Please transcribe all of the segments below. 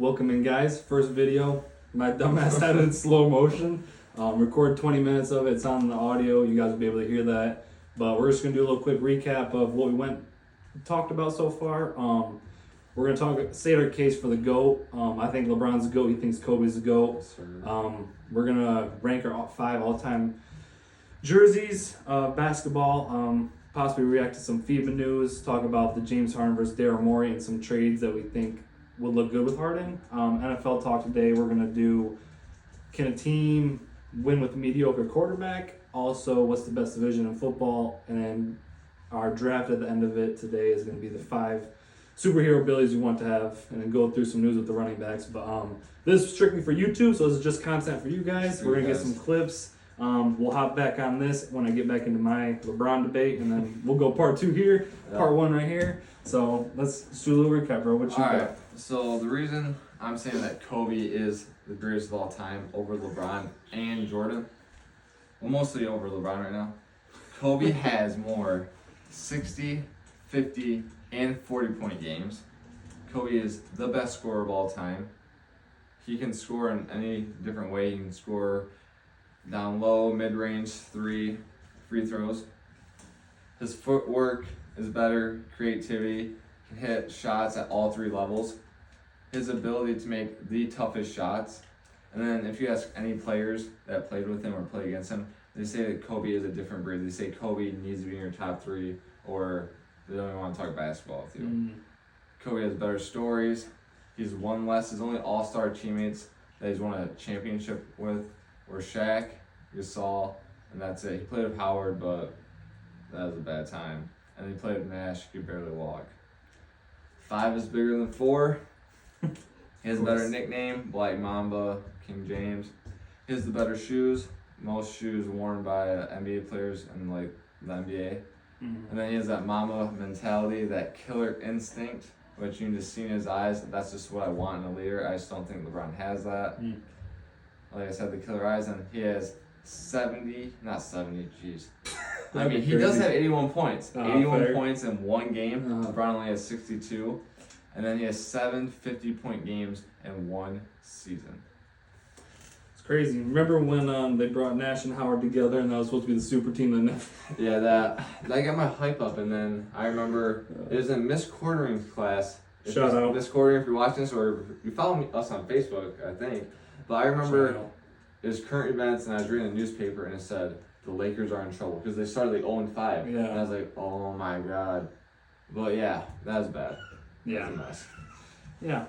Welcome in, guys. First video. My dumbass had it in slow motion. Record 20 minutes of it. It's on the audio. You guys will be able to hear that. But we're just gonna do a little quick recap of what we talked about so far. We're gonna state our case for the GOAT. I think LeBron's the GOAT. He thinks Kobe's the GOAT. We're gonna rank our 5 all-time jerseys, basketball. Possibly react to some FIBA news. Talk about the James Harden versus Daryl Morey and some trades that we think would look good with Harden. NFL talk today. We're gonna do: can a team win with a mediocre quarterback? Also, what's the best division in football? And then our draft at the end of it today is going to be the 5 superhero abilities you want to have, and then go through some news with the running backs. But this is strictly for YouTube, so this is just content for you guys. We're going to get some clips. We'll hop back on this when I get back into my LeBron debate, and then we'll go part 2 here, part 1 right here. So let's do a little recap, bro. What you got? Alright, so the reason I'm saying that Kobe is the greatest of all time over LeBron and Jordan, well, mostly over LeBron right now, Kobe has more 60, 50, and 40-point games. Kobe is the best scorer of all time. He can score in any different way. He can score down low, mid-range, 3, free throws. His footwork is better, creativity, can hit shots at all 3 levels. His ability to make the toughest shots. And then if you ask any players that played with him or played against him, they say that Kobe is a different breed. They say Kobe needs to be in your top 3, or they don't even want to talk basketball with you. Kobe has better stories. He's won less. His only all-star teammates that he's won a championship with were Shaq, Gasol, and that's it. He played with Howard, but that was a bad time. And he played with Nash. He could barely walk. 5 is bigger than 4. He has a better nickname, Black Mamba, King James. He has the better shoes. Most shoes worn by NBA players in like the NBA. And then he has that Mamba mentality, that killer instinct, which you can just see in his eyes. That's just what I want in a leader. I just don't think LeBron has that. Like I said, the killer eyes, and he has 70, not 70, jeez. I mean, he does have 81 points. 81 points in one game. LeBron only has 62. And then he has 7 50-point games in one season. It's crazy. Remember when they brought Nash and Howard together, and that was supposed to be the super team? Yeah, that got my hype up. And then I remember it was in Miss Quartering's class. Shout out. Miss Quartering, if you're watching this, or you follow us on Facebook, I think. But I remember it was current events, and I was reading the newspaper, and it said the Lakers are in trouble because they started like 0-5. Yeah. And I was like, oh my God. But yeah, that was bad. Yeah. That was a mess. Yeah.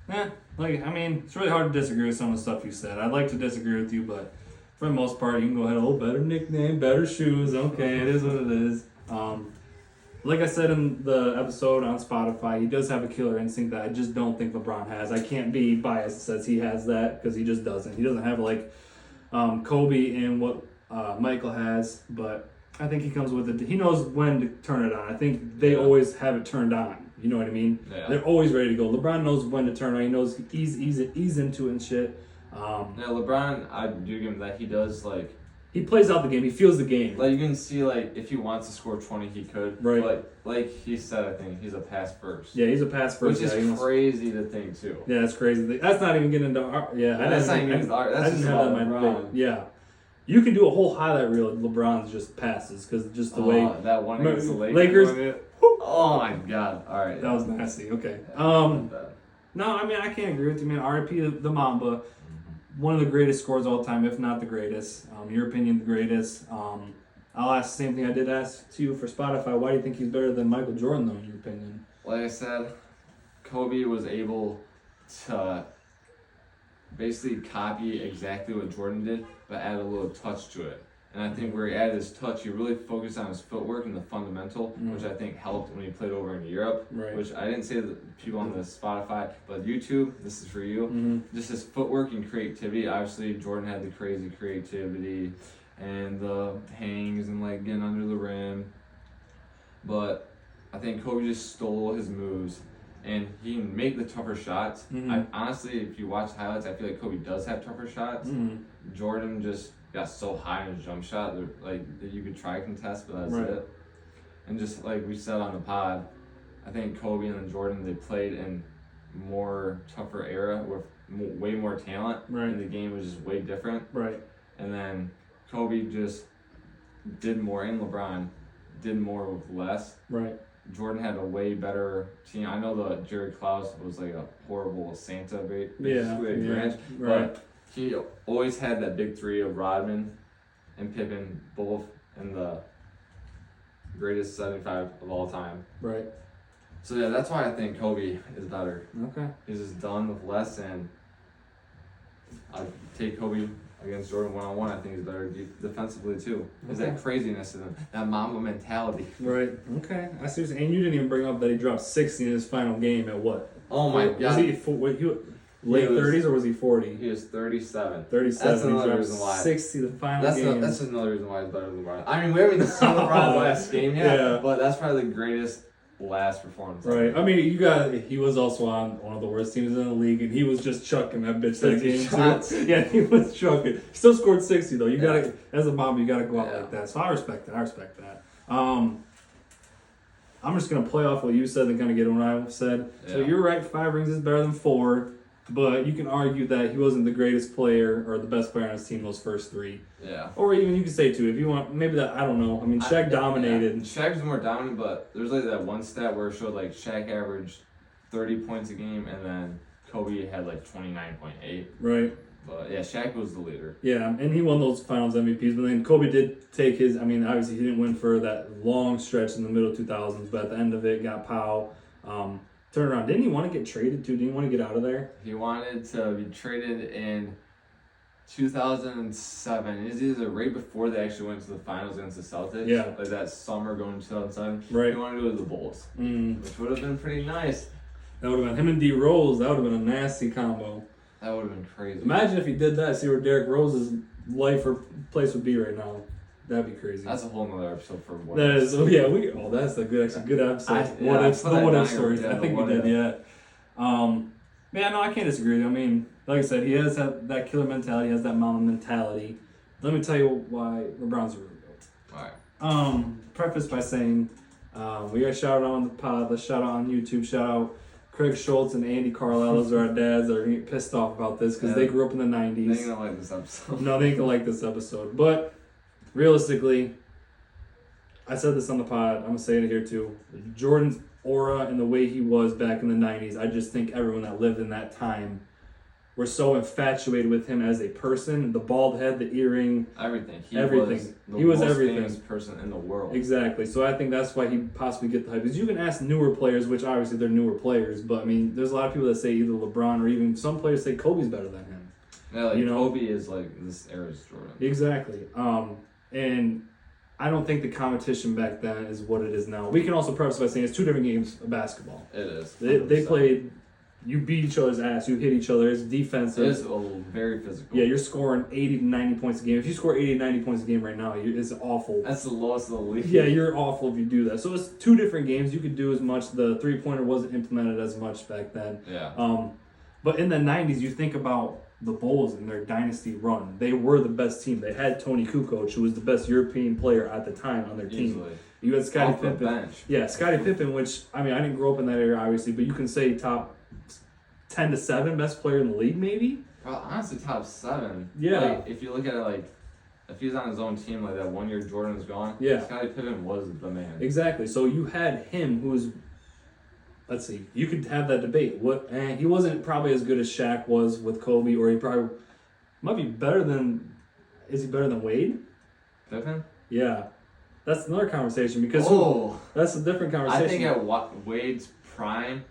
It's really hard to disagree with some of the stuff you said. I'd like to disagree with you, but for the most part, you can go ahead. Oh, better nickname, better shoes. Okay, it is what it is. Like I said in the episode on Spotify, he does have a killer instinct that I just don't think LeBron has. I can't be biased that says he has that, because he just doesn't. He doesn't have like Kobe and what Michael has, but I think he comes with it. He knows when to turn it on. I think they always have it turned on. You know what I mean? Yeah. They're always ready to go. LeBron knows when to turn on. He knows ease into it and shit. LeBron, I do give him that. He does like. He plays out the game. He feels the game. Like you can see, like if he wants to score 20, he could. Right. But like he said, I think he's a pass first. Yeah, he's a pass first. Which is crazy to think too. Yeah, that's crazy. That's not even getting into art. Yeah, that's not even into art. That's just about LeBron. Yeah. You can do a whole highlight reel of LeBron's just passes, because just the way that one against the Lakers. Oh my God! All right, that was nasty. Okay. No, I can't agree with you, man. R.I.P. the Mamba, one of the greatest scorers of all time, if not the greatest. Your opinion, the greatest. I'll ask the same thing I did ask to you for Spotify. Why do you think he's better than Michael Jordan, though? In your opinion? Like I said, Kobe was able to basically copy exactly what Jordan did, but add a little touch to it. And I think where he added his touch, he really focused on his footwork and the fundamental, which I think helped when he played over in Europe. Right. Which I didn't say to the people on the Spotify, but YouTube, this is for you. Just his footwork and creativity. Obviously, Jordan had the crazy creativity and the hangs and like getting under the rim. But I think Kobe just stole his moves. And he can make the tougher shots. Honestly, if you watch highlights, I feel like Kobe does have tougher shots. Jordan just got so high in his jump shot that you could try contest, but that's it. And just like we said on the pod, I think Kobe and Jordan, they played in more tougher era with way more talent, Right. and the game was just way different. Right. And then Kobe just did more, and LeBron did more with less. Right. Jordan had a way better team. I know the Jerry Krause was like a horrible Santa, Yeah. Grinch, Right. but he always had that big three of Rodman and Pippen, both in the greatest 75 of all time. Right. So yeah, that's why I think Kobe is better. Okay. He's just done with less, and I take Kobe against Jordan one-on-one. I think he's better defensively too. There's that craziness in him, that Mamba mentality. Right. Okay. I see. And you didn't even bring up that he dropped 60 in his final game at what? Oh my Was God. he late 30s or was he 40? He was 37. 37. That's another he dropped reason why. 60 the final game. That's another reason why he's better than LeBron. I mean, we haven't even seen LeBron's last game yet, Yeah. but that's probably the greatest last performance. Right. I mean, he was also on one of the worst teams in the league, and he was just chucking that bitch that 50 game shots. too. Yeah, he was chucking. He still scored 60 though. You gotta, as a mom, you gotta go out Yeah. like that. So I respect that. I'm just gonna play off what you said and kind of get what I said. So Yeah. you're right. 5 rings is better than 4, but you can argue that he wasn't the greatest player or the best player on his team those first 3. Yeah. Or even you could say 2 if you want. Maybe that, I don't know. I mean, Shaq dominated. Yeah. Shaq's more dominant, but there's like that one stat where it showed like Shaq averaged 30 points a game, and then Kobe had like 29.8. Right. But yeah, Shaq was the leader. Yeah, and he won those finals MVPs, but then Kobe did take his, I mean, obviously he didn't win for that long stretch in the middle 2000s, but at the end of it, got Powell. Turned around. Didn't he want to get traded too? Didn't he want to get out of there? He wanted to be traded in 2007. It was either right before they actually went to the finals against the Celtics. Yeah. Like that summer going to 2007. Right. He wanted to go to the Bulls, which would have been pretty nice. That would have been him and D Rose. That would have been a nasty combo. That would have been crazy. Imagine if he did that. See where Derrick Rose's life or place would be right now. That'd be crazy. That's a whole nother episode for what. That is, that's a good episode. What if stories? Yeah, I think we did, yeah. Yeah, no, I can't disagree with you. I mean, like I said, he has that killer mentality, he has that Mamba mentality. Let me tell you why LeBron's a real goat. Alright. Preface by saying, we got a shout out on the pod, let's shout out on YouTube, shout out Craig Schultz and Andy Carlisle. Those are our dads that are getting pissed off about this because they grew up in the 90s. They ain't gonna like this episode. No, they ain't gonna like this episode. But realistically, I said this on the pod, I'm gonna say it here too. Jordan's aura and the way he was back in the 90s, I just think everyone that lived in that time were so infatuated with him as a person. The bald head, the earring, everything. He everything. was the He was most everything. famous person in the world. Exactly. So I think that's why he possibly get the hype. Because you can ask newer players, which obviously they're newer players, but I mean, there's a lot of people that say either LeBron or even some players say Kobe's better than him. Yeah, like You know? Kobe is like this era's Jordan. Exactly. And I don't think the competition back then is what it is now. We can also preface by saying it's 2 different games of basketball. It is. They 100%. played, you beat each other's ass, you hit each other, it's defensive. It is very physical. Yeah, you're scoring 80 to 90 points a game. If you score 80 to 90 points a game right now, it's awful. That's the lowest of the league. Yeah, you're awful if you do that. So it's 2 different games. You could do as much. The 3-pointer wasn't implemented as much back then. Yeah. But in the 90s, you think about the Bulls and their dynasty run. They were the best team. They had Tony Kukoc, who was the best European player at the time on their team. Easily. You had Scottie Off the Pippen. bench. Yeah, Scottie Pippen, which, I mean, I didn't grow up in that era, obviously, but you can say top 10 to 7 best player in the league, maybe? Well, honestly, top 7. Yeah. Like, if you look at it, like, if he's on his own team like that 1 year Jordan was gone, Yeah. Scottie Pippen was the man. Exactly. So you had him, who was, let's see, you could have that debate. He wasn't probably as good as Shaq was with Kobe, or he probably might be better than. Is he better than Wade? Pippen? Yeah, that's another conversation because that's a different conversation. I think at Wade's prime,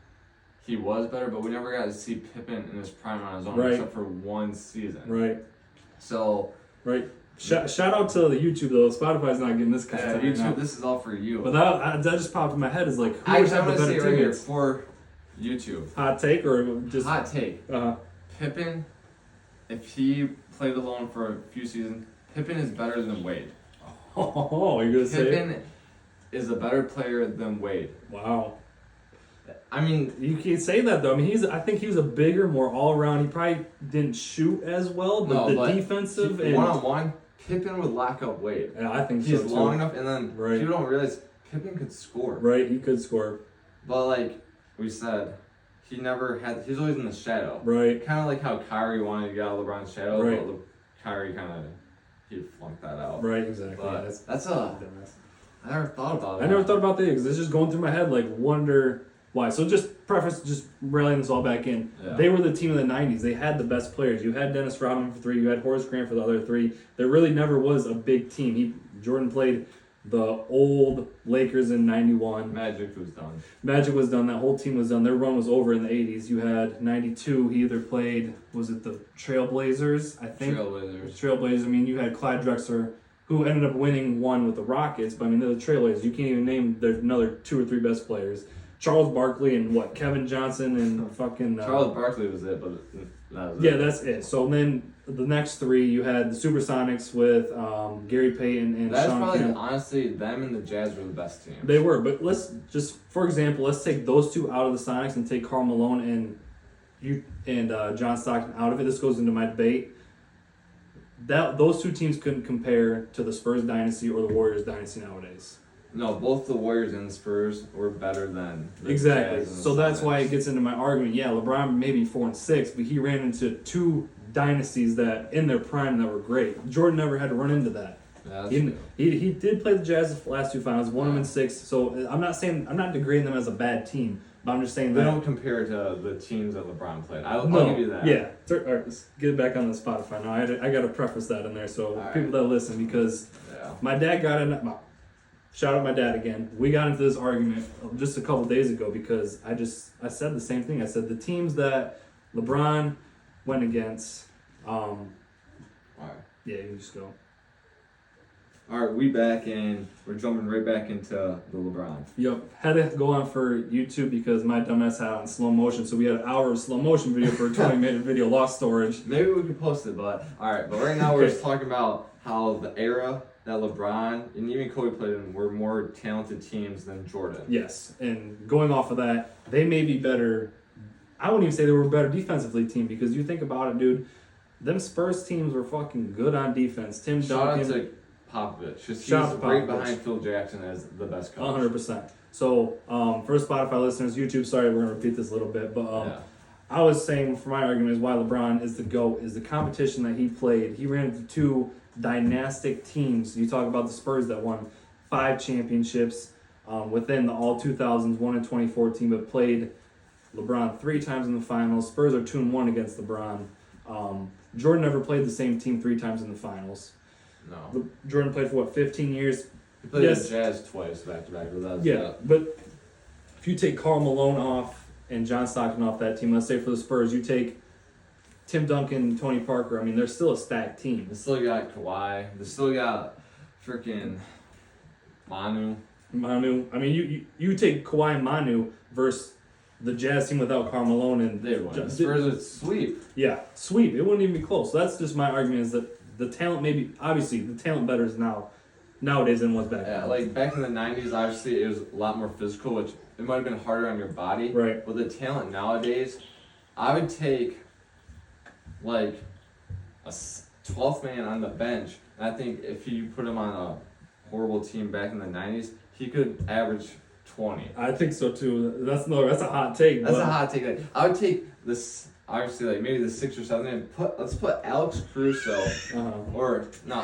he was better, but we never got to see Pippen in his prime on his own, Right. except for 1 season. Right. So, Right. Shout out to the YouTube though. Spotify's not getting this content right now. YouTube, this is all for you. But that just popped in my head is like, who would Actually, have I'm the gonna say better it right here teammates? for YouTube. Hot take or just Hot take. Pippen, if he played alone for a few seasons, Pippen is better than Wade. Oh, you're gonna say it? Pippen is a better player than Wade. Wow. I mean, You can't say that though. I mean, I think he was a bigger, more all around. He probably didn't shoot as well, but defensive and 1-on-1, Pippen would lock up Wade. yeah, I think He's so too. long enough, and then Right. people don't realize Pippen could score. Right, he could score. But like we said, he never had. He's always in the shadow. Right. Kind of like how Kyrie wanted to get out of LeBron's shadow, Right. but Kyrie he flunked that out. Right, exactly. But Yeah, that's a. I never thought about it. I never thought about that because it's just going through my head, like, wonder why. So just preface, just railing this all back in. Yeah. They were the team of the 90s. They had the best players. You had Dennis Rodman for 3. You had Horace Grant for the other 3. There really never was a big team. Jordan played the old Lakers in 91. Magic was done. Magic was done. That whole team was done. Their run was over in the 80s. You had 92. He either played, was it the Trailblazers, I think? Trailblazers. I mean, you had Clyde Drexler, who ended up winning one with the Rockets, but I mean, they're the Trailblazers. You can't even name their another 2 or 3 best players. Charles Barkley and what? Kevin Johnson and fucking... Charles Barkley was it, but that was yeah, that's it. So then the next 3, you had the Supersonics with Gary Payton and that's Sean probably, Kemp. honestly, them and the Jazz were the best team. They were, but let's just, for example, let's take those 2 out of the Sonics and take Karl Malone and John Stockton out of it. This goes into my debate. Those 2 teams couldn't compare to the Spurs dynasty or the Warriors dynasty nowadays. No, both the Warriors and the Spurs were better than the Exactly. Jazz and the So that's Sonics. why it gets into my argument. Yeah, LeBron maybe 4 and 6, but he ran into 2 dynasties that in their prime that were great. Jordan never had to run into that. Yeah, that's He true. did play the Jazz the last 2 finals, won them in 6. So I'm not degrading them as a bad team, but I'm just saying They that don't compare to the teams that LeBron played. I'll give you that. Yeah. All right, let's get it back on the Spotify now. I got to preface that in there so All people that listen, because Yeah. my dad got in. Shout out my dad again. We got into this argument just a couple days ago because I said the same thing. I said the teams that LeBron went against. All right. Yeah, you can just go. All right, we're jumping right back into the LeBron. Yep. Had to go on for YouTube because my dumbass had it on slow motion. So we had an hour of slow motion video for a 20-minute video, lost storage. Maybe we could post it, but all right. But right now we're just talking about how the era that LeBron and even Kobe played in were more talented teams than Jordan. Yes, and going off of that, they may be better. I wouldn't even say they were a better defensively team because you think about it, dude. Them Spurs teams were fucking good on defense. Tim Shout out Duncan. to Popovich. He's Shout out to right Popovich. behind Phil Jackson as the best coach. 100%. So, for Spotify listeners, YouTube, sorry, we're going to repeat this a little bit, but Yeah. I was saying for my argument is why LeBron is the GOAT, is the competition that he played. He ran into 2 dynastic teams. You talk about the Spurs that won 5 championships within the all 2000s, 1 in 2014, but played LeBron 3 times in the finals. Spurs are 2-1 against LeBron. Jordan never played the same team 3 times in the finals. No. Jordan played for what, 15 years? He played Yes. the Jazz twice back to back. But that's Yeah, but if you take Karl Malone off and John Stockton off that team, let's say for the Spurs, you take Tim Duncan, Tony Parker, I mean, they're still a stacked team. They still got Kawhi. They still got freaking Manu. Manu, I mean, you take Kawhi and Manu versus the Jazz team without Karl Malone and They won. The Spurs would sweep. yeah, sweep. It wouldn't even be close. So that's just my argument is that the talent maybe obviously the talent better is nowadays than was back Yeah, then. like back in the 90s, obviously it was a lot more physical, which it might have been harder on your body. Right. But the talent nowadays, I would take like a 12th man on the bench. And I think if you put him on a horrible team back in the 90s, he could average 20. I think so too. That's a hot take. That's but a hot take. Like, I would take this, obviously, like maybe the 6 or 7, and let's put Alex Caruso, or no,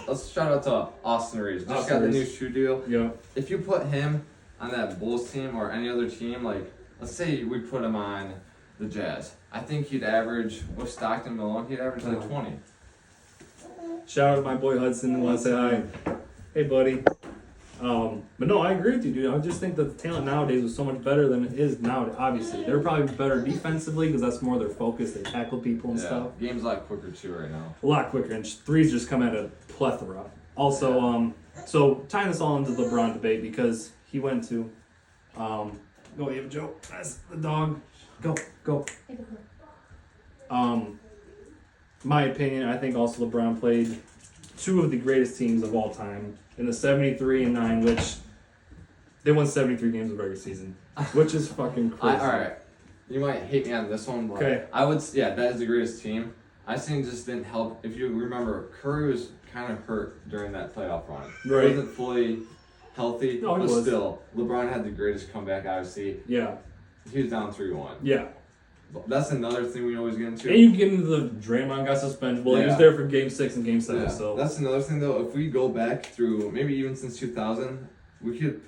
let's shout out to Austin Reeves. Just Austin got the new Reeves. shoe deal. Yeah. If you put him on that Bulls team or any other team, like let's say we put him on the Jazz, I think he'd average with Stockton Malone, he'd average like 20. Shout out to my boy Hudson and want to say hi. Hey, buddy. But no, I agree with you, dude. I just think that the talent nowadays was so much better than it is now. Obviously, they're probably better defensively because that's more their focus. They tackle people and stuff Game's a lot quicker too right now. a lot quicker, and threes just come at a plethora. Also, so tying this all into the LeBron debate because he went to, go Ava Joe. That's the dog. Go. My opinion, I think also LeBron played 2 of the greatest teams of all time in the 73 and 9, which they won 73 games of regular season, which is fucking crazy. Alright, you might hate me on this one, but Okay. I would, that is the greatest team. I think it just didn't help. If you remember, Curry was kind of hurt during that playoff run. Right. He wasn't fully healthy, No, he but was. still, LeBron had the greatest comeback, obviously. Yeah. he was down 3-1. Yeah. That's another thing we always get into. And you get into the Draymond got suspended. Well, he was there for Game 6 and Game 7. So that's another thing though. If we go back through maybe even since 2000, we could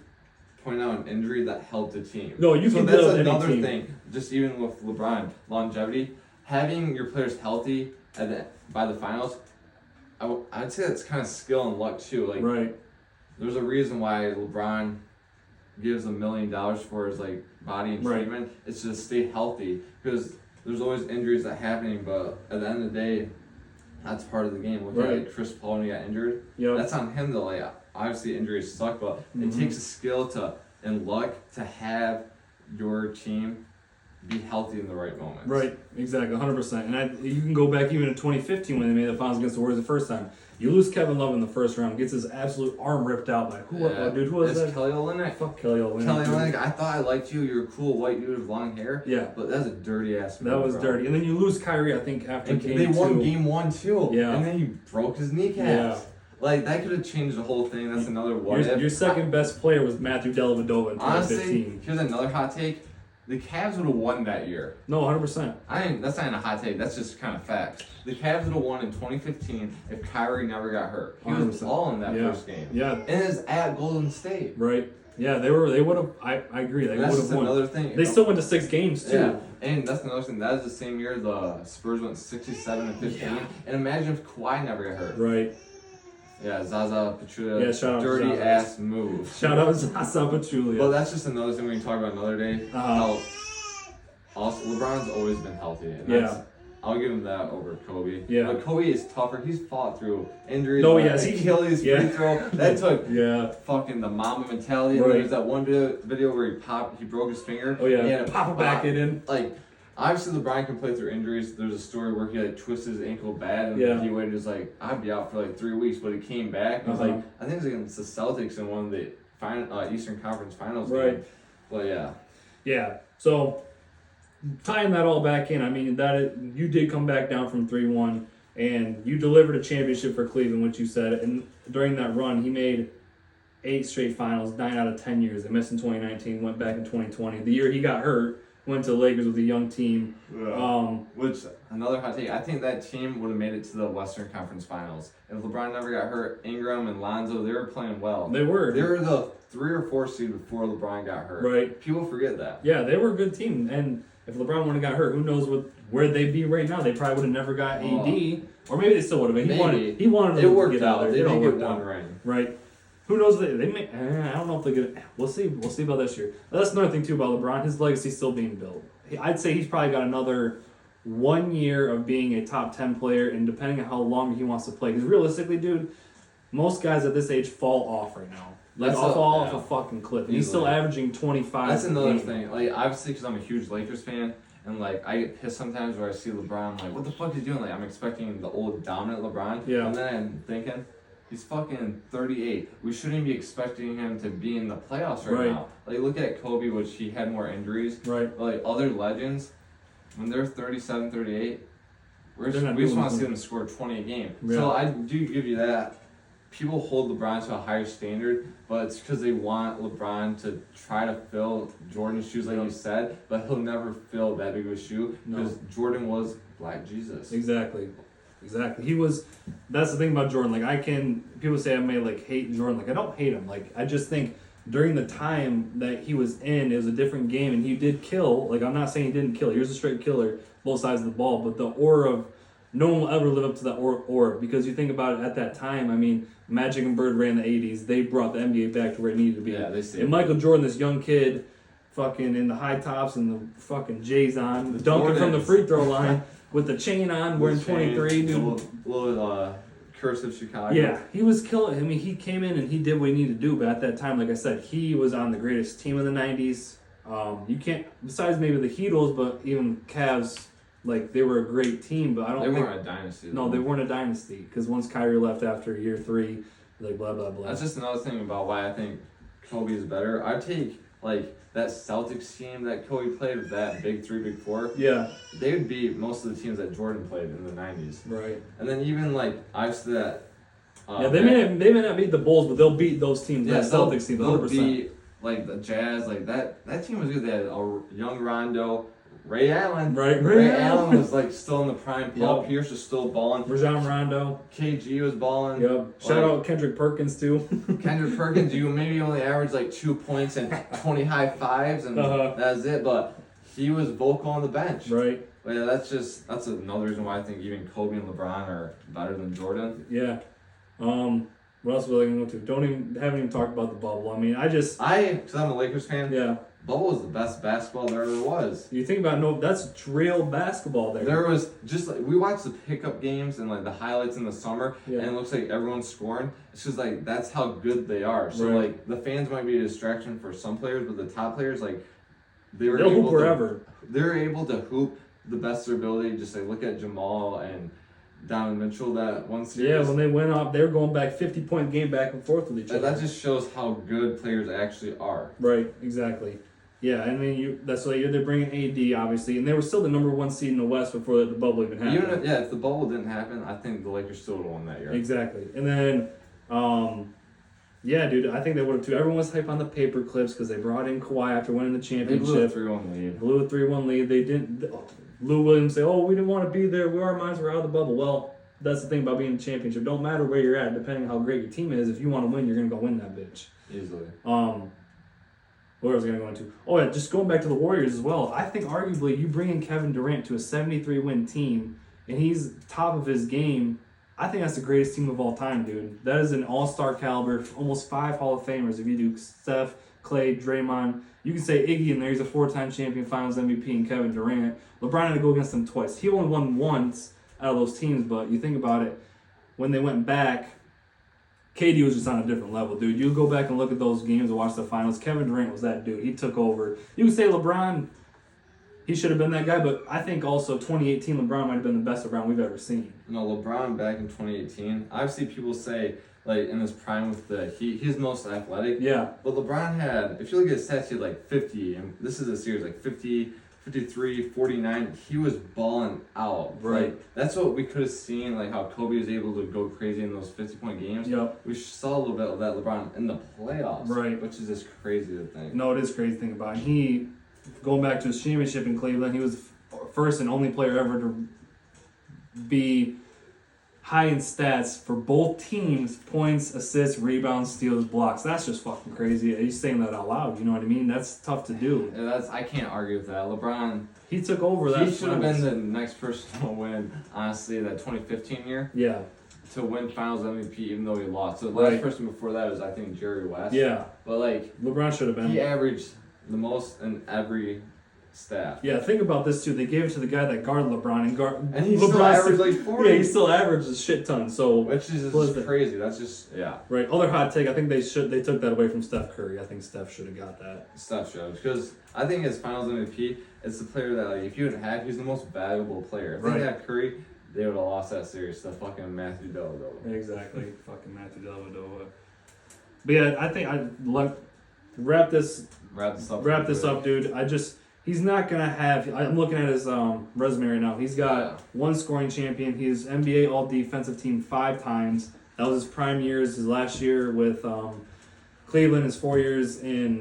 point out an injury that helped the team. No, you can. So that's another thing. Just even with LeBron, longevity, having your players healthy by the finals, I'd say that's kind of skill and luck too. Like, right. There's a reason why LeBron gives $1 million for his like body and treatment. Right. It's to stay healthy because there's always injuries that happening, but at the end of the day, that's part of the game. Look at like Chris Paul when he got injured. Yep. That's on him though. Like obviously injuries suck, but it takes a skill and luck to have your team be healthy in the right moments. Right, exactly, 100%. And you can go back even to 2015 when they made the finals against the Warriors the first time. You lose Kevin Love in the first round, gets his absolute arm ripped out by who was that? Kelly Olynyk. Fuck Kelly Olynyk. Kelly Olynyk, I thought I liked you. You're a cool white dude with long hair. Yeah. But that's a dirty ass move. That was dirty. And then you lose Kyrie, I think, after game 2. They won game 1 too. Yeah. And then he broke his kneecaps. Yeah. Like, that could have changed the whole thing. That's another what if. Your second best player was Matthew Dellavedova in 2015. Honestly, here's another hot take. The Cavs would have won that year. No, 100%. That's not even a hot take. That's just kind of facts. The Cavs would have won in 2015 if Kyrie never got hurt. He 100%. Was balling that first game. Yeah. And it was at Golden State. Right. Yeah, they would have. I agree. They would have won. Another thing. They still went to 6 games too. Yeah. And that's another thing. That is the same year the Spurs went 67-15. Yeah. And imagine if Kawhi never got hurt. Right. Yeah, Zaza Pachulia. Yeah, shout out dirty Zaza. Ass move. Shout out Zaza Pachulia. Well, that's just another thing we can talk about another day. Also, LeBron's always been healthy. And I'll give him that over Kobe. Yeah. But Kobe is tougher. He's fought through injuries. No, yes. Achilles free throw. That took fucking the Mamba mentality. Right. And there's that one video where he broke his finger. Oh, yeah. And he had to pop it back in. Like, obviously LeBron can play through injuries. There's a story where he like twisted his ankle bad and he waited just like, I'd be out for like 3 weeks, but he came back. It was like, I think it was against the Celtics in one of the Eastern Conference Finals games. But yeah. Yeah. So tying that all back in, I mean, you did come back down from 3-1, and you delivered a championship for Cleveland, which you said. And during that run, he made 8 straight finals, 9 out of 10 years. They missed in 2019, went back in 2020. The year he got hurt, went to the Lakers with a young team. Which, another hot take, I think that team would have made it to the Western Conference Finals. If LeBron never got hurt, Ingram and Lonzo, they were playing well. They were. They were the 3 or 4 seed before LeBron got hurt. Right. People forget that. Yeah, they were a good team. And if LeBron wouldn't have got hurt, who knows where they'd be right now? They probably would have never got AD, or maybe they still would have. He wanted it to worked get out there. They did get one ring. Right. Who knows? They may. I don't know if they get. We'll see. We'll see about this year. That's another thing too about LeBron. His legacy's still being built. I'd say he's probably got another 1 year of being a top 10 player, and depending on how long he wants to play. Because realistically, dude, most guys at this age fall off right now. Like, I'll fall off a fucking cliff. And he's still averaging 25. That's another thing. Like, obviously, because I'm a huge Lakers fan, and, like, I get pissed sometimes where I see LeBron, I'm like, what the fuck is he doing? Like, I'm expecting the old dominant LeBron. Yeah. And then I'm thinking, he's fucking 38. We shouldn't be expecting him to be in the playoffs right now. Like, look at Kobe, which he had more injuries. Right. But, like, other legends, when they're 37, 38, we just want to see them score 20 a game. Yeah. So I do give you that. People hold LeBron to a higher standard, but it's because they want LeBron to try to fill Jordan's shoes, like you said, but he'll never fill that big of a shoe because Jordan was Black Jesus. Exactly. He was. That's the thing about Jordan. Like, people say I may like hate Jordan. Like, I don't hate him. Like, I just think during the time that he was in, it was a different game, and he did kill. Like, I'm not saying he didn't kill. He was a straight killer, both sides of the ball. But the aura of no one will ever live up to that aura because you think about it at that time. I mean, Magic and Bird ran the 80s. They brought the NBA back to where it needed to be. Yeah, they and Michael Jordan, this young kid, fucking in the high tops and the fucking J's on, dunking from the free throw line with the chain on, wearing 23. Dude. Little curse of Chicago. Yeah, he was killing. I mean, he came in and he did what he needed to do. But at that time, like I said, he was on the greatest team in the 90s. You can't, besides maybe the Heatles, but even Cavs. Like, they were a great team, but I don't think... They weren't a dynasty. No, they weren't a dynasty. Because once Kyrie left after year 3, like, blah, blah, blah. That's just another thing about why I think Kobe is better. I'd take, like, that Celtics team that Kobe played with that big 3, big 4. Yeah. They would beat most of the teams that Jordan played in the 90s. Right. And then even, like, obviously that... they may not beat the Bulls, but they'll beat those teams. Yeah, that Celtics team, 100%. They'll beat like the Jazz, like that team was good. They had a young Rondo, Ray Allen. Right, Ray Allen was like still in the prime. Paul Yep. Pierce was still balling. Rajon Rondo. KG was balling. Yep. Shout out Kendrick Perkins too. Kendrick Perkins, you maybe only averaged like 2 points and 20 high fives, and that's it. But he was vocal on the bench. Right. But yeah, that's another reason why I think even Kobe and LeBron are better than Jordan. Yeah. What else was I gonna go to? Haven't even talked about the bubble. I mean, because I'm a Lakers fan. Yeah. Bubble was the best basketball there ever was. You think about that's real basketball there. There was just like we watched the pickup games and like the highlights in the summer, and it looks like everyone's scoring. It's just like that's how good they are. So like the fans might be a distraction for some players, but the top players like they'll hoop wherever. They're able to hoop the best of their ability. Just like look at Jamal and Donovan Mitchell that one series. Yeah, when they went up, they were going back 50-point game back and forth with each other. That just shows how good players actually are. Right, exactly. Yeah, I mean, that's why they're bringing AD, obviously, and they were still the number 1 seed in the West before the bubble even happened. If the bubble didn't happen, I think the Lakers still would have won that year. Exactly. And then, yeah, dude, I think they would have too. Everyone was hype on the paper clips because they brought in Kawhi after winning the championship. They blew a 3-1 lead. Blew a 3-1 lead. They didn't. Lou Williams say, "Oh, we didn't want to be there. Our minds were out of the bubble." Well, that's the thing about being in the championship. Don't matter where you're at, depending how great your team is. If you want to win, you're gonna go win that bitch. Easily. What was I going to go into? Oh, yeah, just going back to the Warriors as well. I think arguably you bring in Kevin Durant to a 73-win team, and he's top of his game. I think that's the greatest team of all time, dude. That is an all-star caliber, almost 5 Hall of Famers. If you do Steph, Clay, Draymond, you can say Iggy in there. He's a 4-time champion, Finals MVP, and Kevin Durant. LeBron had to go against them twice. He only won once out of those teams, but you think about it, when they went back, KD was just on a different level, dude. You go back and look at those games and watch the finals. Kevin Durant was that dude. He took over. You can say LeBron, he should have been that guy, but I think also 2018 LeBron might have been the best LeBron we've ever seen. No, LeBron back in 2018, I've seen people say, like, in his prime with he's most athletic. Yeah. But LeBron had, if you look at his stats, he had like 50, and this is a series, like 50, 53, 49, he was balling out. Right. Like, that's what we could have seen, like how Kobe was able to go crazy in those 50-point games. Yep. We saw a little bit of that LeBron in the playoffs. Right. Which is just crazy to think. No, it is crazy to think about. And he, going back to his championship in Cleveland, he was the first and only player ever to be high in stats for both teams: points, assists, rebounds, steals, blocks. That's just fucking crazy. He's saying that out loud. You know what I mean? That's tough to do. Yeah, I can't argue with that. LeBron, he took over that. He should have been the next person to win, honestly, that 2015 year. Yeah. To win Finals MVP, even though he lost. So the last person before that was, I think, Jerry West. Yeah. But like LeBron should have been. He averaged the most in every stat. Yeah, think about this too. They gave it to the guy that guarded LeBron, and he LeBron still averaged like 40. Yeah, he still averaged a shit ton. So which is just crazy. That's just Right. Other hot take. I think they took that away from Steph Curry. I think Steph should have got that. Steph should, because I think as Finals MVP, it's the player that like if you would have had, he's the most valuable player. If they had Curry, they would have lost that series to fucking Matthew Dellavedova. Exactly, fucking Matthew Dellavedova. But yeah, I think wrap this up, dude. He's not going to have... I'm looking at his resume right now. He's got 1 scoring champion. He's NBA All-Defensive Team 5 times. That was his prime years. His last year with Cleveland, his 4 years in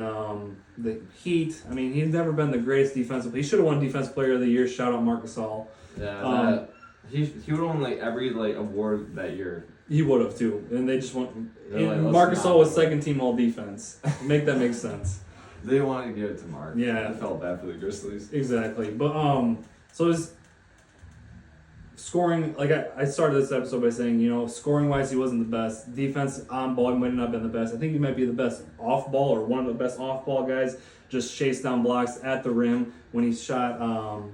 the Heat. I mean, he's never been the greatest defensive... He should have won Defensive Player of the Year. Shout out Marc Gasol. Yeah, he would have won every award that year. He would have, too. And they just went... Marc Gasol was second-team All-Defense. Make that make sense. They wanted to give it to Mark. Yeah. I felt bad for the Grizzlies. Exactly. But, so his scoring, I started this episode by saying, scoring-wise, he wasn't the best. Defense on ball, he might not have been the best. I think he might be the best off-ball or one of the best off-ball guys. Just chase down blocks at the rim when he shot...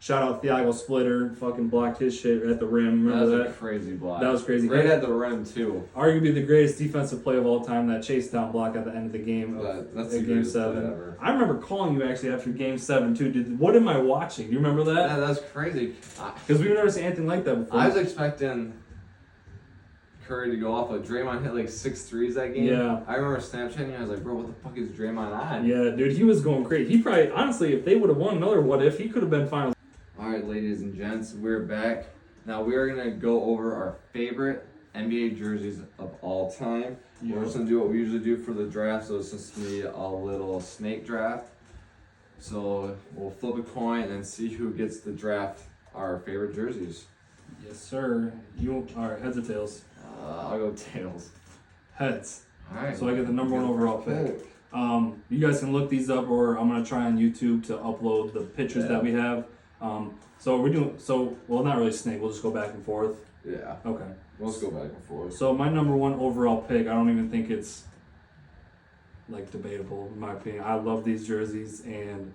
Shout out Thiago Splitter, fucking blocked his shit at the rim. Remember that? That was a crazy block. That was crazy. Right at the rim, too. Arguably the greatest defensive play of all time, that chase down block at the end of the game. That's the Game 7. Play ever. I remember calling you actually after Game 7, too. Dude, what am I watching? Do you remember that? Yeah, that's crazy. Because we've never seen anything like that before. I was expecting Curry to go off, but Draymond hit 6 threes that game. Yeah. I remember Snapchatting, I was like, bro, what the fuck is Draymond on? Yeah, dude, he was going crazy. He probably, honestly, if they would have won another what if, he could have been finals. Alright, ladies and gents, we're back. Now we are going to go over our favorite NBA jerseys of all time. Yeah. We're just gonna do what we usually do for the draft, so it's just gonna be a little snake draft. So we'll flip a coin and see who gets to draft our favorite jerseys. Yes, sir. You all right? Heads or tails? I'll go tails. Heads. All right. So I get the number one overall pick. You guys can look these up, or I'm gonna try on YouTube to upload the pictures that we have. So we're doing well, not really snake. We'll just go back and forth. Yeah. Okay. Let's go back and forth. So my number one overall pick, I don't even think it's like debatable in my opinion. I love these jerseys and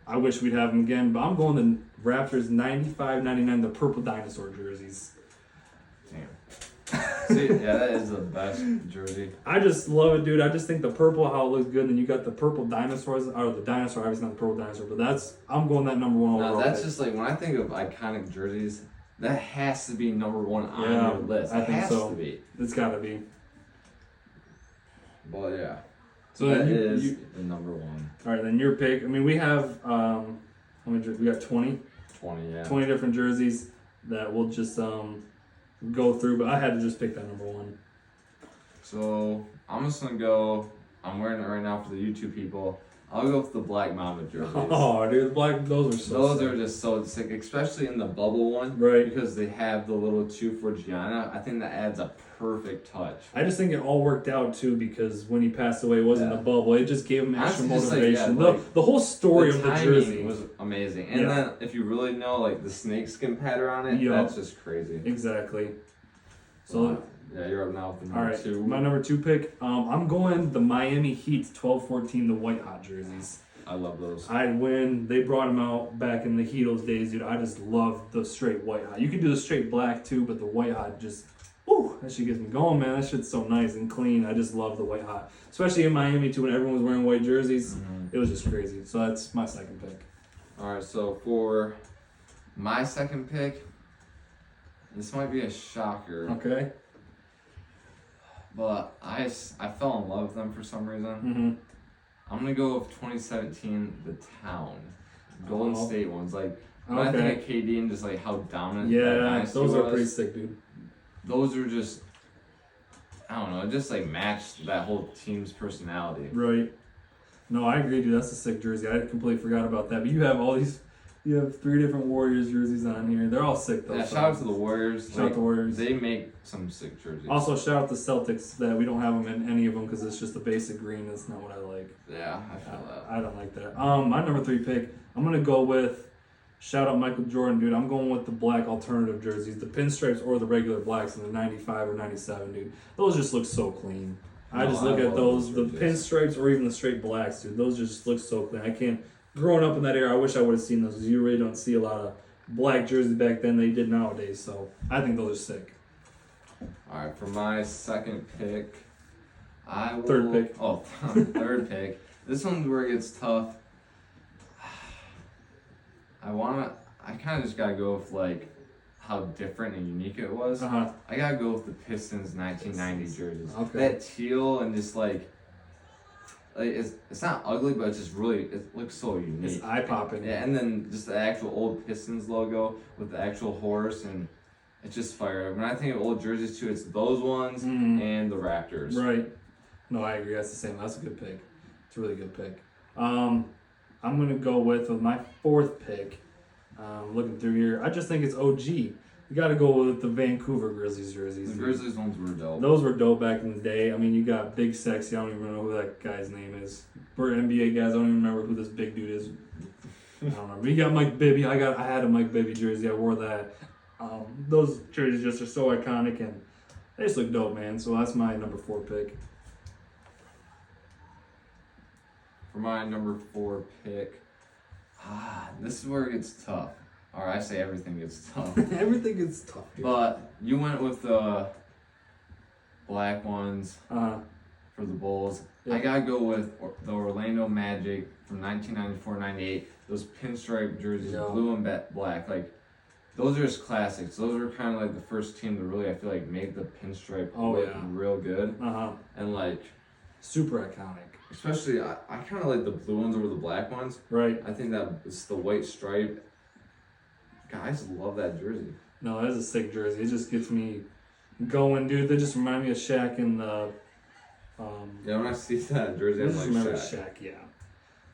I wish we'd have them again, but I'm going the Raptors 95-99, the purple dinosaur jerseys. Damn. See, yeah, that is the best jersey. I just love it, dude. I just think the purple, how it looks good, and you got the purple dinosaurs, or the dinosaur, obviously not the purple dinosaur, but I'm going that number one overall. Now that's pick. just like when I think of iconic jerseys, that has to be number one on Yeah, your list. I think has so. to be. It's gotta be. Well, yeah. So that then is the number one. All right, then your pick. I mean, we have how many? We got 20. 20, yeah. 20 different jerseys that we'll just go through, but I had to just pick that number one. So I'm just gonna go. I'm wearing it right now for the YouTube people. I'll go with the Black Mamba jerseys. Oh, dude, those are so. Those sick. are just so sick, especially in the bubble one, Right. Because they have the little two for Gianna. I think that adds a perfect touch. I just think it all worked out too because when he passed away, it wasn't Yeah. the bubble. It just gave him extra Honestly, just like, motivation. yeah, like, the whole story of the timing jersey was amazing, and Yeah. then if you really know like the snakeskin pattern on it, Yup. that's just crazy. Exactly. So. Yeah, you're up now with the All number right, two. my number two pick. I'm going the Miami Heat 12-14, the white hot jerseys. I love those. When they brought them out back in the Heatles days, dude, I just love the straight white hot. You can do the straight black too, but the white hot just, woo, that shit gets me going, man. That shit's so nice and clean. I just love the white hot, especially in Miami too, when everyone was wearing white jerseys. It was just crazy. So that's my second pick. All right, so for my second pick, this might be a shocker, Okay. but I fell in love with them for some reason. Mm-hmm. I'm gonna go with 2017, the Town, Golden Oh. State ones. Like when I think of KD and just like how dominant that Yeah, dynasty those are was, pretty sick, dude. those are just, I don't know, it just like matched that whole team's personality. Right. No, I agree, dude. That's a sick jersey. I completely forgot about that. But you have 3 different Warriors jerseys on here. They're all sick though. Yeah, so. shout out to the Warriors. Shout out to the Warriors. They make some sick jerseys. Also, shout out to Celtics that we don't have them in any of them because it's just a basic green. That's not what I like. Yeah, I feel that. I don't like that. My number 3 pick, I'm gonna go with shout out Michael Jordan, dude. I'm going with the black alternative jerseys, the pinstripes or the regular blacks in the 95 or 97, dude. Those just look so clean. I just look at those, the pinstripes or even the straight blacks, dude. Those just look so clean. I can't. Growing up in that era, I wish I would have seen those. You really don't see a lot of black jerseys back then they did nowadays. So I think those are sick. All right, for my second pick, I will. Third pick. Oh, third pick. This one's where it gets tough. I kind of just gotta go with like how different and unique it was. Uh-huh. I gotta go with the Pistons 1990 jerseys. Okay. That teal and just like it's not ugly, but it's just really, it looks so unique. It's eye popping. Yeah, and then just the actual old Pistons logo with the actual horse, and it's just fire. When I think of old jerseys too, it's those ones and the Raptors. Right. No, I agree. That's the same. That's a good pick. It's a really good pick. I'm gonna go with my 4th pick. Looking through here, I just think it's OG. You got to go with the Vancouver Grizzlies jerseys. The Grizzlies ones were dope. Those were dope back in the day. I mean, you got Big Sexy. I don't even know who that guy's name is. For NBA guys, I don't even remember who this big dude is. I don't remember. You got Mike Bibby. I had a Mike Bibby jersey. I wore that. Those jerseys just are so iconic and they just look dope, man. So that's my number 4 pick. For my number 4 pick, this is where it gets tough. Or I say everything gets tough. Everything gets tough, dude. But you went with the black ones for the Bulls. Yeah. I gotta go with the Orlando Magic from 1994-98. Those pinstripe jerseys, blue and black. Like, those are just classics. Those were kind of like the first team to really, I feel like, make the pinstripe look real good. And like, super iconic. especially, I kind of like the blue ones over the black ones. Right. I think that it's the white stripe. Guys love that jersey. No, that's a sick jersey. It just gets me going, dude. They just remind me of Shaq in the. Yeah, when I see that jersey, I'm Just like remember Shaq. Shaq. Yeah.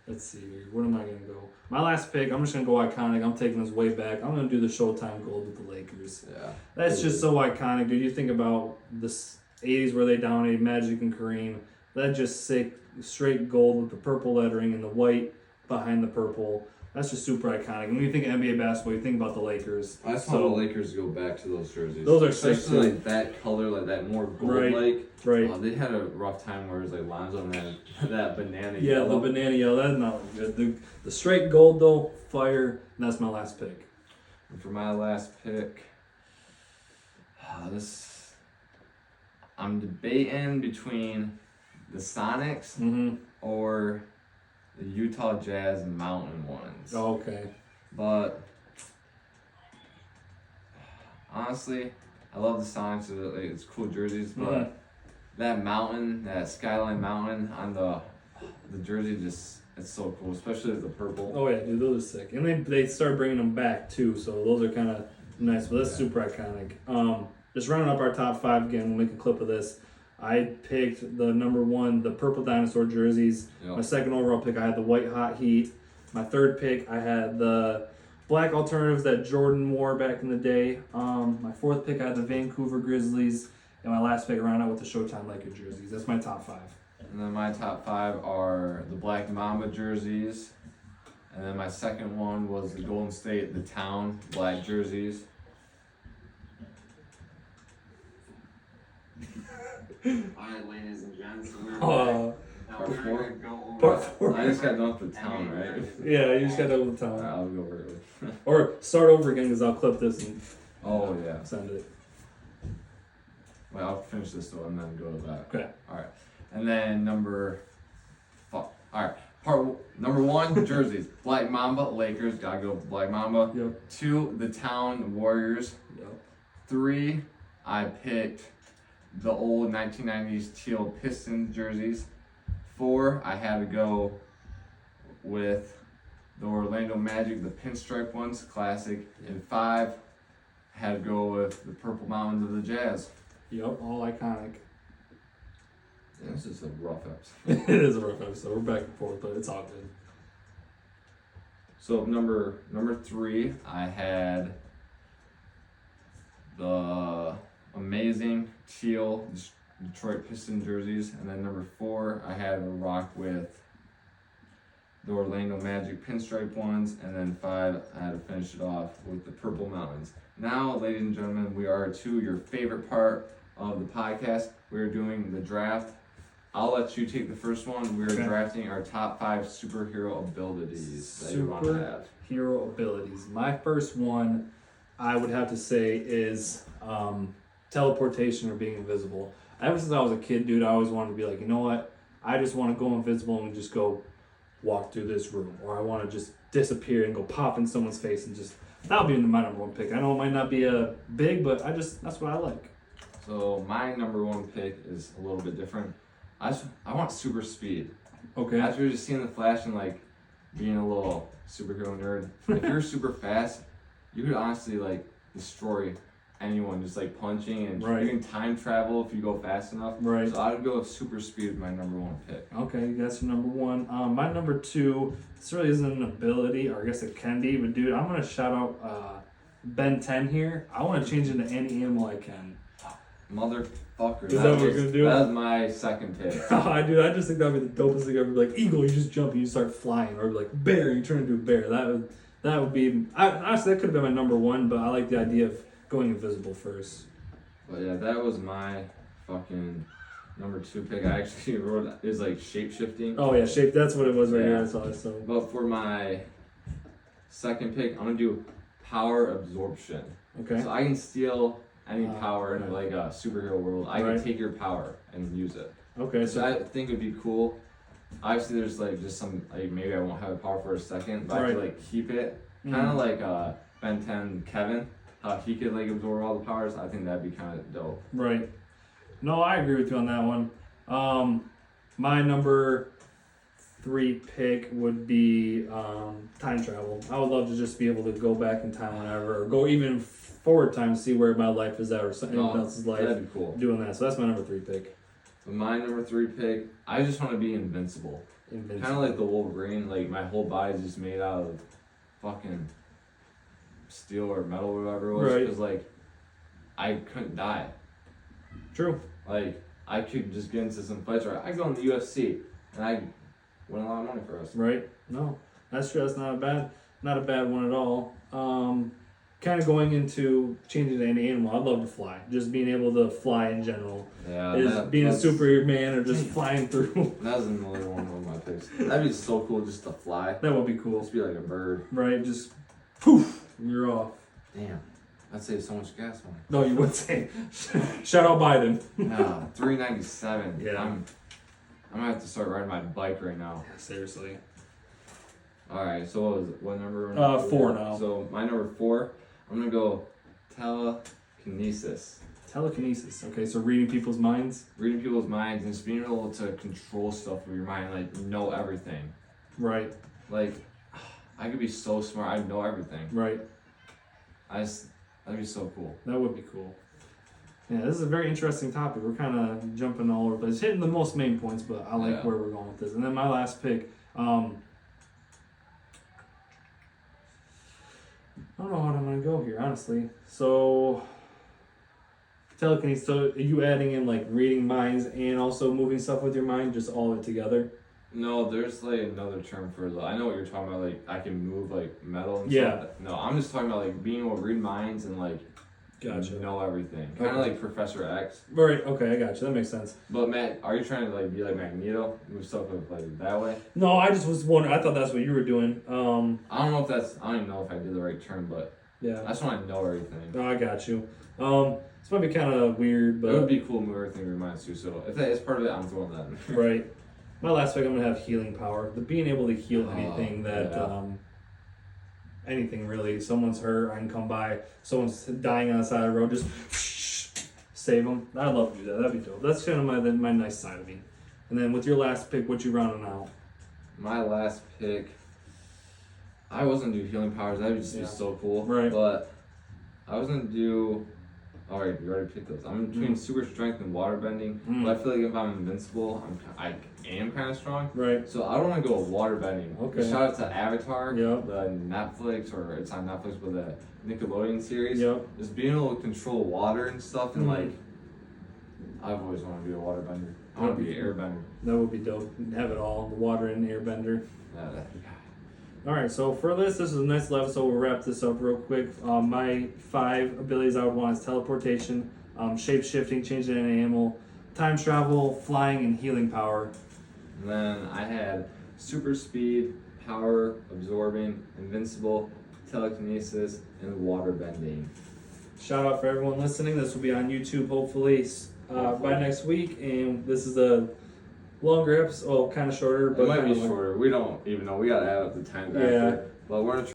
Let's see here. What am I gonna go? My last pick. I'm just gonna go iconic. I'm taking this way back. I'm gonna do the Showtime gold with the Lakers. Yeah. That's just so iconic, dude. You think about the '80s where they dominated Magic and Kareem. That just sick, straight gold with the purple lettering and the white behind the purple. That's just super iconic. When you think of NBA basketball, you think about the Lakers. I just want the Lakers to go back to those jerseys. Those are sick, especially too. like that color, like that more gold-like. Right. They had a rough time where it was like Lonzo and then that banana Yeah, yellow. the banana yellow. That's not good. The straight gold though, fire. And that's my last pick. And for my last pick, I'm debating between the Sonics or the Utah Jazz Mountain ones. Oh, okay. But honestly, I love the Sonics. It's cool jerseys, but that mountain, that skyline mountain on the jersey, it's so cool, especially the purple. Oh yeah, dude, those are sick. And they started bringing them back too, so those are kind of nice. But that's super iconic. Just rounding up our top 5 again. We'll make a clip of this. I picked the number 1, the purple dinosaur jerseys. Yep. My second overall pick, I had the white hot heat. My third pick, I had the black alternatives that Jordan wore back in the day. My fourth pick, I had the Vancouver Grizzlies. And my last pick, around out with the Showtime Lakers jerseys. That's my top 5. And then my top 5 are the Black Mamba jerseys. And then my second one was the Golden State, the Town black jerseys. Alright, ladies and gents, we're Uh, now we're gonna go over Part 4. I just got done with the Town, right? Yeah, you just got to with the Alright, time. I'll go over it. Or start over again because I'll clip this and Oh, yeah. send it. Wait, I'll finish this though and then go to that. Okay. Alright. And then number 1, jerseys. Black Mamba, Lakers, gotta go with Black Mamba. Yep. 2, the Town Warriors. Yep. 3, I picked the old 1990s teal Pistons jerseys. 4, I had to go with the Orlando Magic, the pinstripe ones, classic. And 5, I had to go with the Purple Mountains of the Jazz. Yep, all iconic. Yeah, this is a rough episode. It is a rough episode. We're back and forth, but it's all good. So number 3, I had the amazing teal Detroit Piston jerseys, and then number 4, I had to rock with the Orlando Magic pinstripe ones, and then 5, I had to finish it off with the Purple Mountains. Now, ladies and gentlemen, we are to your favorite part of the podcast. We're doing the draft. I'll let you take the first one. We're drafting our top 5 superhero abilities that you want to have. Superhero abilities. My first one, I would have to say, is teleportation or being invisible. Ever since I was a kid, dude, I always wanted to be like, you know what? I just want to go invisible and just go walk through this room. Or I want to just disappear and go pop in someone's face and just, that'll be my number 1 pick. I know it might not be big, but that's what I like. So my number 1 pick is a little bit different. I want super speed. Okay. After just seeing the Flash and like being a little superhero nerd, if you're super fast, you could honestly like destroy anyone just like punching, and Right. you can time travel if you go fast enough. Right. So I would go with super speed with my number 1 pick. Okay, that's your number 1. My number 2, this really isn't an ability, or I guess it can be, but dude, I'm going to shout out Ben 10 here. I want to change into any animal I can. Motherfucker. Is that what you're gonna do? That was my second pick. Dude, I just think that would be the dopest thing ever. Be like eagle, you just jump and you start flying, or like bear, you turn into a bear. That would be. Honestly, that could have been my number 1, but I like the idea of going invisible first. But yeah, that was my fucking number 2 pick. I actually wrote is like shape shifting. Oh yeah, shape. That's what it was right Yeah. here. That's all I saw. But for my second pick, I'm gonna do power absorption. Okay. So I can steal any power in right. like a superhero world. I Right. can take your power and use it. Okay. So So I think it'd be cool. Obviously, there's like just some like maybe I won't have the power for a second, but I could Right. like keep it. Kind of like Ben 10 Kevin, how he could like absorb all the powers. I think that'd be kind of dope. right. No, I agree with you on that one. My number 3 pick would be time travel. I would love to just be able to go back in time whenever, or go even forward time to see where my life is at or anyone else's life. That'd be cool. Doing that. So that's my number 3 pick. So my number 3 pick, I just want to be invincible. Kind of like the Wolverine. Like my whole body's just made out of fucking steel or metal or whatever it was. Right. Because like I couldn't die. True. Like I could just get into some fights, or I go in the UFC and I win a lot of money for us. Right. No, that's true. That's not a bad one at all. Kind of going into changing to an animal. I'd love to fly. Just being able to fly in general. Yeah. Being a Superman or just flying through. That was another one of my picks. That'd be so cool just to fly. That would be cool. Just be like a bird. Right. Just poof, you're off. Damn. I'd save so much gas money. No, you would say. Shout out Biden. Yeah, $3.97. Yeah. I'm gonna have to start riding my bike right now. Seriously. All right. So what was it? What number? 4 now. So my number 4, I'm gonna go telekinesis. Telekinesis. Okay, so reading people's minds. Reading people's minds and just being able to control stuff with your mind, like know everything. Right. Like, I could be so smart. I know everything. Right. That'd be so cool. That would be cool. Yeah, this is a very interesting topic. We're kind of jumping all over the place, hitting the most main points, but I like where we're going with this. And then my last pick, I don't know how I'm gonna go here, honestly. So telekinesis. So are you adding in like reading minds and also moving stuff with your mind, just all of it together? No, there's like another term for I know what you're talking about. Like I can move like metal and Yeah. stuff. No, I'm just talking about like being able to read minds and like know everything. Kind of like Professor X. Right. Okay, I got you. That makes sense. But Matt, are you trying to like be like Magneto, move stuff like that way? No, I just was wondering. I thought that's what you were doing. I don't know if that's. I don't even know if I did the right term, but Yeah. I just want to know everything. No, I got you. This might be kind of weird, but It would be cool to move everything to reminds too. So if that is part of it, I'm throwing that in. right. My last pick, I'm gonna have healing power. The being able to heal anything that, anything really. Someone's hurt, I can come by. Someone's dying on the side of the road, just save them. I'd love to do that. That'd be dope. That's kind of my nice side of me. And then with your last pick, what you rounding out? My last pick, I wasn't gonna do healing powers. That would just be so cool. Right. But I was gonna do. All right, you already picked those. I'm between super strength and water bending. But I feel like if I'm invincible, I am kind of strong. Right. So I don't want to go with water bending. Okay. Shout out to Avatar, Yep. the Netflix, or it's on Netflix, but the Nickelodeon series. Yep. Just being able to control water and stuff, and like, I've always wanted to be a water bender. I want to be an air bender. That would be dope. Have it all. The water and air bender. Yeah, Alright, so for this is a nice little episode. We'll wrap this up real quick. My 5 abilities I would want is teleportation, shape shifting, changing an animal, time travel, flying, and healing power. And then I had super speed, power, absorbing, invincible, telekinesis, and water bending. Shout out for everyone listening. This will be on YouTube hopefully by next week. And this is a longer episode, well, kind of shorter, but It might be kinda shorter. We don't even know. We gotta add up the time Yeah. after. But we're gonna